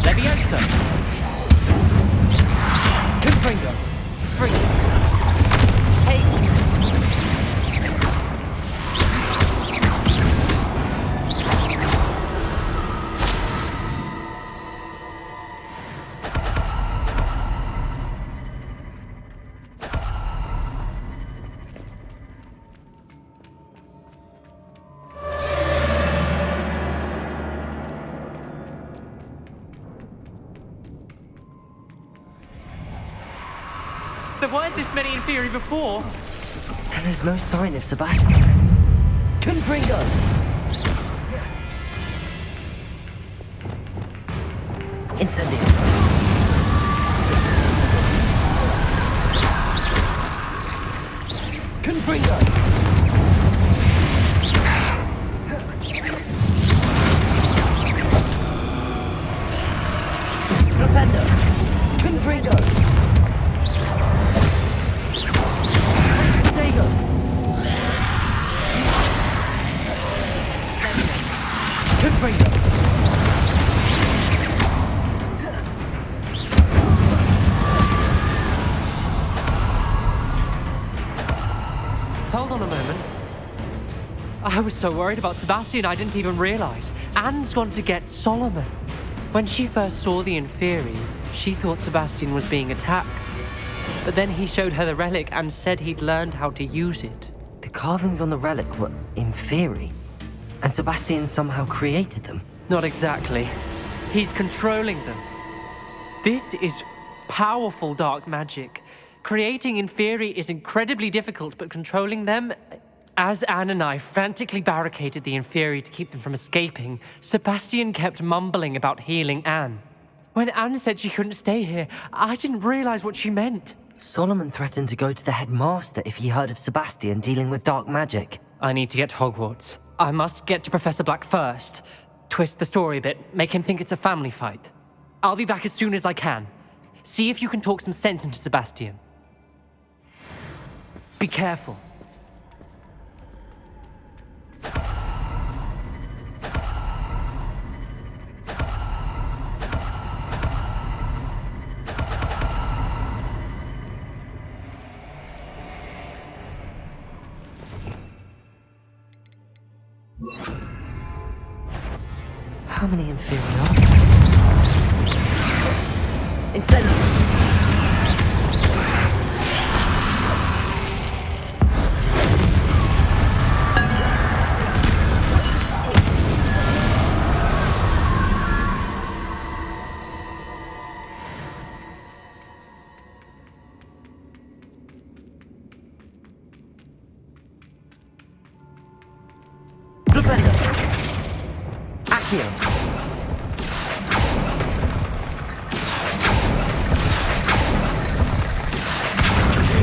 Levioso! Confringo! Freeze! Take! There weren't this many Inferi before. And there's no sign of Sebastian. Confringo! Incendio! Confringo! Propendo! Confringo! Confringo! Hold on a moment. I was so worried about Sebastian I didn't even realize. Anne's gone to get Solomon. When she first saw the Inferi, she thought Sebastian was being attacked. But then he showed her the relic and said he'd learned how to use it. The carvings on the relic were Inferi, and Sebastian somehow created them. Not exactly. He's controlling them. This is powerful dark magic. Creating Inferi is incredibly difficult, but controlling them... As Anne and I frantically barricaded the Inferi to keep them from escaping, Sebastian kept mumbling about healing Anne. When Anne said she couldn't stay here, I didn't realize what she meant. Solomon threatened to go to the headmaster if he heard of Sebastian dealing with dark magic. I need to get to Hogwarts. I must get to Professor Black first. Twist the story a bit, make him think it's a family fight. I'll be back as soon as I can. See if you can talk some sense into Sebastian. Be careful. How many inferior? Incendio! Flipendo. Accio.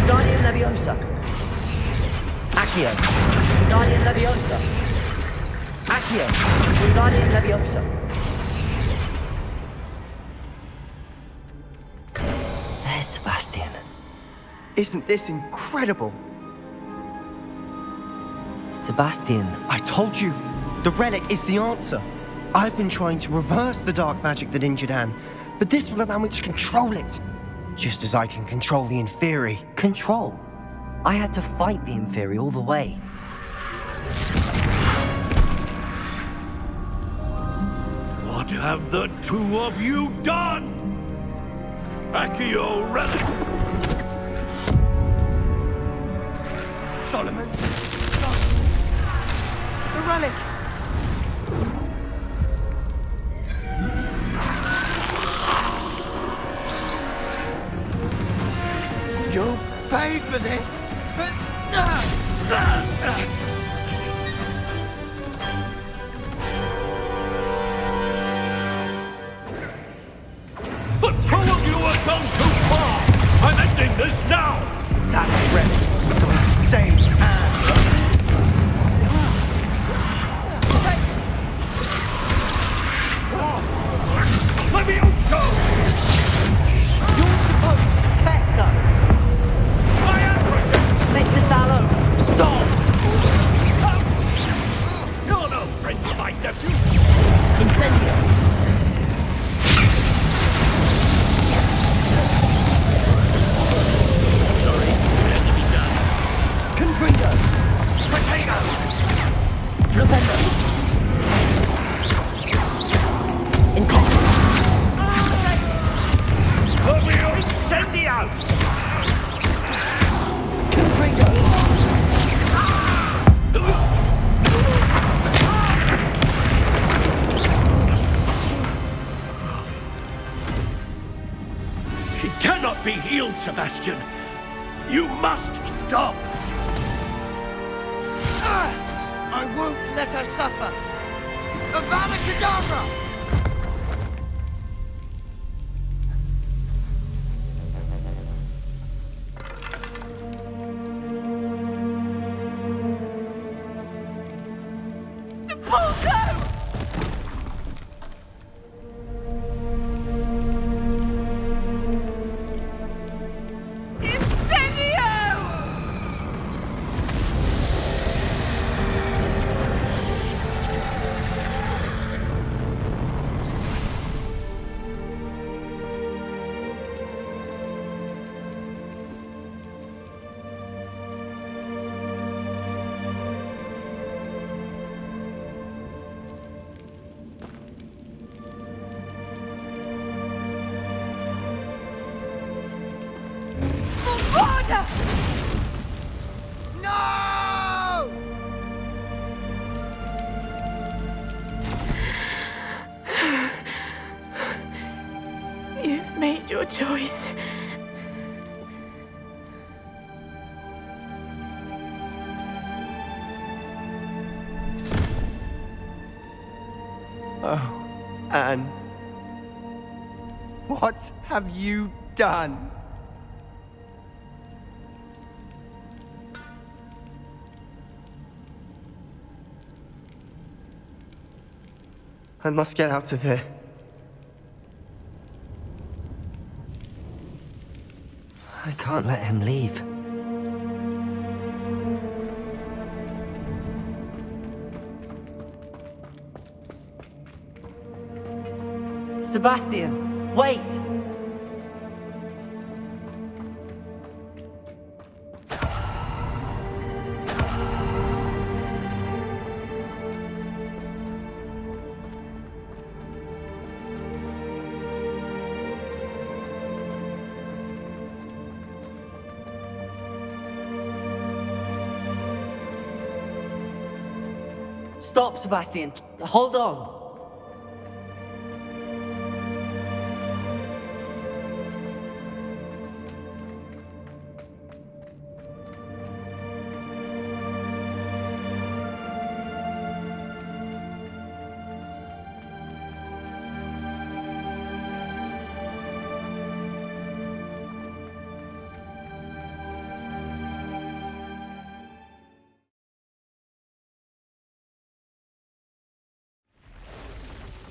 Guardian Leviosa. Accio. Guardian Leviosa. Accio. Guardian Leviosa. There's Sebastian. Isn't this incredible? Sebastian. I told you, the relic is the answer. I've been trying to reverse the dark magic that injured Anne, but this will allow me to control it. Just as I can control the Inferi. Control? I had to fight the Inferi all the way. What have the two of you done? Accio Relic! Solomon! The relic! You'll pay for this! The two of you have gone too far! I'm ending this now! That relic is going to save Anne! Levioso! You're supposed to protect us! I am protecting! Mr. Sallow, stop! You're no friend to my nephew! Incendio! Confringo! Potato! Flipendo! Incendio! Levio Incendio! Confringo! She cannot be healed, Sebastian! You must stop! I won't let her suffer! Avada Kedavra! No! You've made your choice. Oh, Anne. What have you done? I must get out of here. I can't let him leave. Sebastian, wait! Stop, Sebastian. Hold on.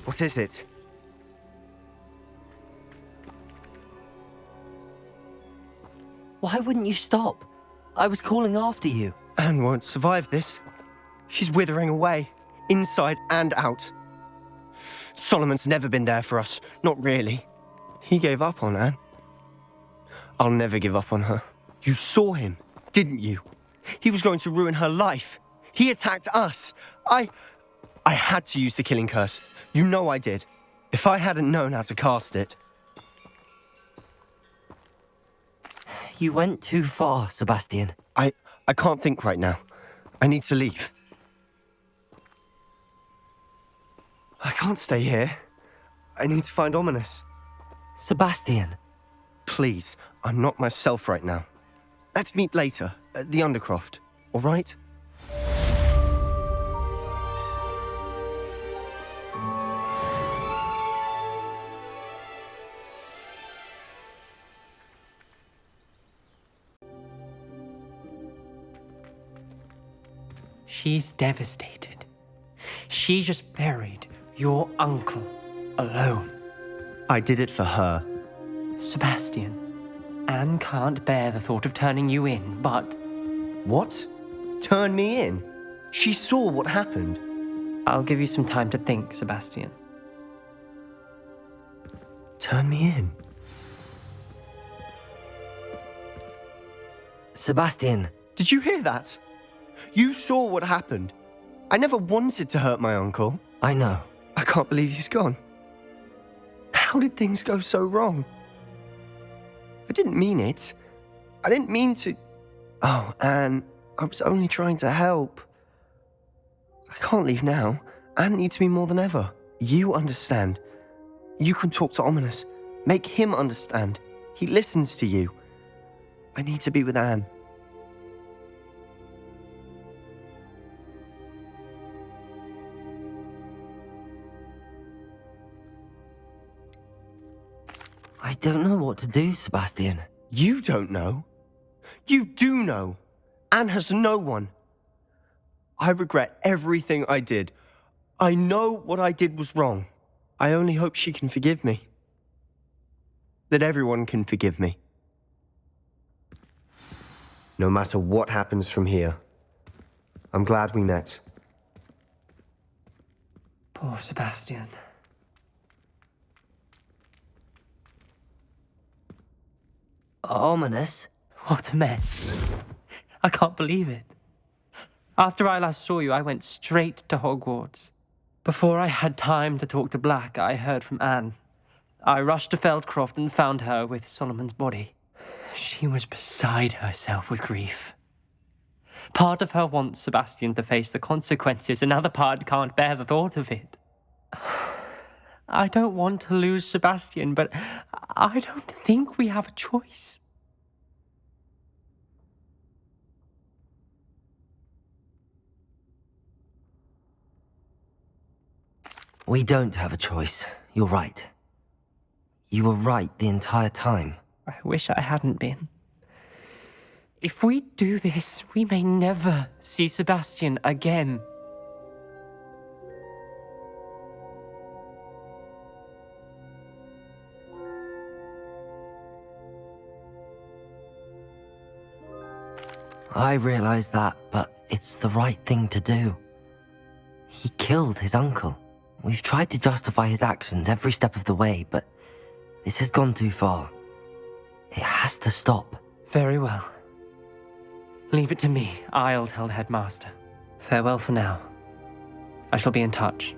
What is it? Why wouldn't you stop? I was calling after you. Anne won't survive this. She's withering away, inside and out. Solomon's never been there for us, not really. He gave up on Anne. I'll never give up on her. You saw him, didn't you? He was going to ruin her life. He attacked us. I had to use the killing curse. You know I did. If I hadn't known how to cast it... You went too far, Sebastian. I can't think right now. I need to leave. I can't stay here. I need to find Ominous. Sebastian. Please, I'm not myself right now. Let's meet later, at the Undercroft, all right? She's devastated. She just buried your uncle alone. I did it for her. Sebastian, Anne can't bear the thought of turning you in, but What? Turn me in? She saw what happened. I'll give you some time to think, Sebastian. Turn me in? Sebastian. Did you hear that? You saw what happened. I never wanted to hurt my uncle. I know. I can't believe he's gone. How did things go so wrong? I didn't mean it. I didn't mean to... Oh, Anne, I was only trying to help. I can't leave now. Anne needs me more than ever. You understand. You can talk to Ominous. Make him understand. He listens to you. I need to be with Anne. I don't know what to do, Sebastian. You don't know. You do know. Anne has no one. I regret everything I did. I know what I did was wrong. I only hope she can forgive me. That everyone can forgive me. No matter what happens from here, I'm glad we met. Poor Sebastian. Ominous? What a mess. I can't believe it. After I last saw you, I went straight to Hogwarts. Before I had time to talk to Black, I heard from Anne. I rushed to Feldcroft and found her with Solomon's body. She was beside herself with grief. Part of her wants Sebastian to face the consequences, another part can't bear the thought of it. I don't want to lose Sebastian, but I don't think we have a choice. We don't have a choice. You're right. You were right the entire time. I wish I hadn't been. If we do this, we may never see Sebastian again. I realize that, but it's the right thing to do. He killed his uncle. We've tried to justify his actions every step of the way, but this has gone too far. It has to stop. Very well. Leave it to me. I'll tell the headmaster. Farewell for now. I shall be in touch.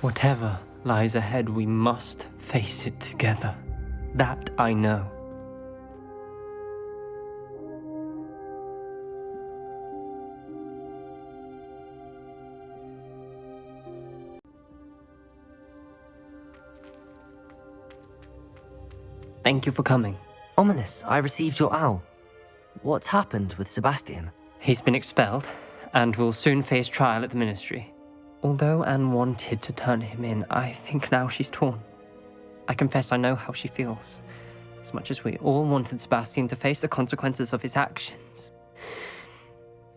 Whatever lies ahead, we must face it together. That I know. Thank you for coming. Ominous, I received your owl. What's happened with Sebastian? He's been expelled, and will soon face trial at the Ministry. Although Anne wanted to turn him in, I think now she's torn. I confess I know how she feels. As much as we all wanted Sebastian to face the consequences of his actions.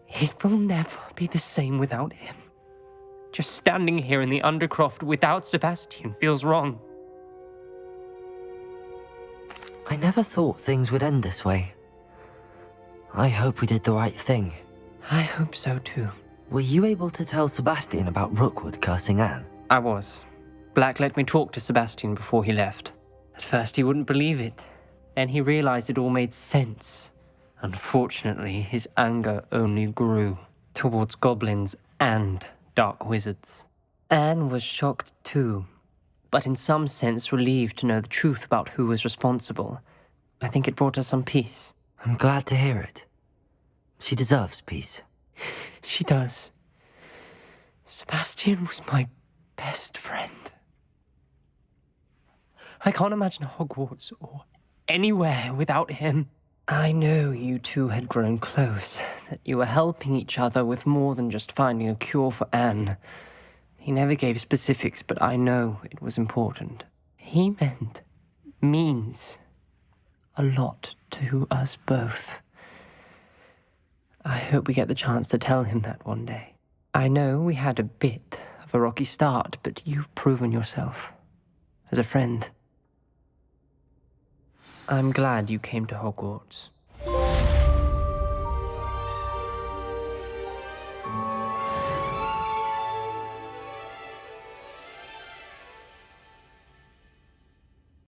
It will never be the same without him. Just standing here in the Undercroft without Sebastian feels wrong. I never thought things would end this way. I hope we did the right thing. I hope so too. Were you able to tell Sebastian about Rookwood cursing Anne? I was. Black let me talk to Sebastian before he left. At first he wouldn't believe it. Then he realized it all made sense. Unfortunately, his anger only grew towards goblins and dark wizards. Anne was shocked too, but in some sense relieved to know the truth about who was responsible. I think it brought her some peace. I'm glad to hear it. She deserves peace. She does. Sebastian was my best friend. I can't imagine Hogwarts or anywhere without him. I know you two had grown close, that you were helping each other with more than just finding a cure for Anne. He never gave specifics, but I know it was important. He means a lot to us both. I hope we get the chance to tell him that one day. I know we had a bit of a rocky start, but you've proven yourself as a friend. I'm glad you came to Hogwarts.